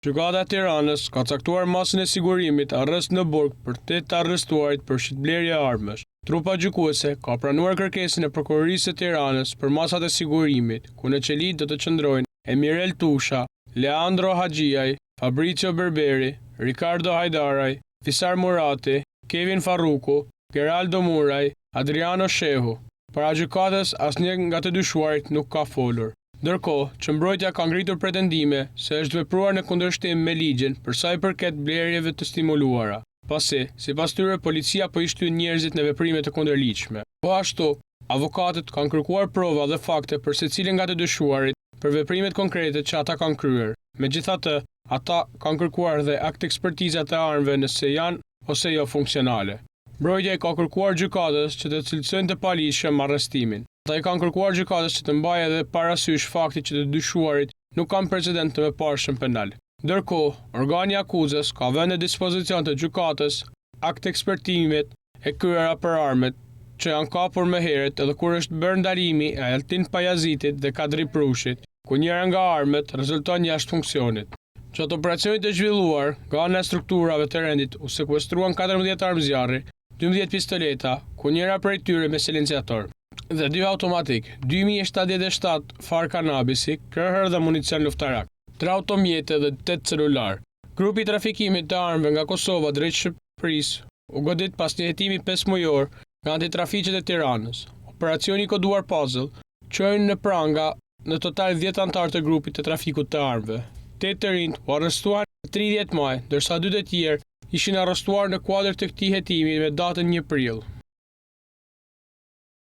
Gjykata e Tiranës ka caktuar masën e sigurimit arrest në burg për 8 të arrestuarit për shitblerje e armësh. Trupa gjykuese ka pranuar kërkesën e prokurorisë së Tiranës për masat e sigurimit, ku në qeli do të qëndrojnë Emirel Tusha, Leandro Haxhiaj, Fabricio Berberi, Ricardo Hajdaraj, Fisar Murati, Kevin Farruku, Geraldo Muraj, Adriano Shehu. Para gjykatës asnjë nga të dyshuarit nuk ka folur. Ndërkohë, që mbrojtja ka ngritur pretendime se është vepruar në kundërshtim me ligjin për sa i përket blerjeve të stimuluara, pasi, sipas tyre, policia po i shtyn njerëzit në veprime të kundërligjshme. Po ashtu, avokatët kanë kërkuar prova dhe fakte për secilin nga të dyshuarit për veprimet konkrete që ata kanë kryer. Megjithatë, ata kanë kërkuar dhe akt ekspertizat e armëve nëse janë ose jo funksionale. Mbrojtja i ka kërkuar gjykatës që të cilësojnë të paligjshëm arrestimin. Ata i kanë kërkuar gjykatës që të mbajë edhe parasysh fakti që të dyshuarit nuk kanë precedent të mëparshëm penal. Ndërkohë, organi i akuzës ka vënë në dispozicion të gjykatës akt ekspertimet e kryera për armët që janë kapur më herët edhe kur është bërë ndalimi e Altin Pajazitit dhe Kadri Prushit, ku njëra nga armët rezulton jashtë funksionit. Gjatë operacionit të zhvilluar nga ana e strukturave të rendit u sekuestruan 14 armë zjarri, 12 pistoleta, ku njëra prej tyre me silenciator, dhe 2 automatik, 2077 far kanabisi, krahër dhe municion luftarak, 3 automjete dhe 8 celular. Grupi i trafikimit të armëve nga Kosova drejt Shqipërisë u godit pas një hetimi 5 mujor nga antitrafiqet e Tiranës. Operacioni koduar Puzzle çojnë në pranga në total 10 anëtar të grupit të trafikut të armëve. 8 të rinj u arrestuan në 30 maj, ndërsa 2 të tjerë ishin arrestuar në kuadër të këtij hetimi me datën 1 prill.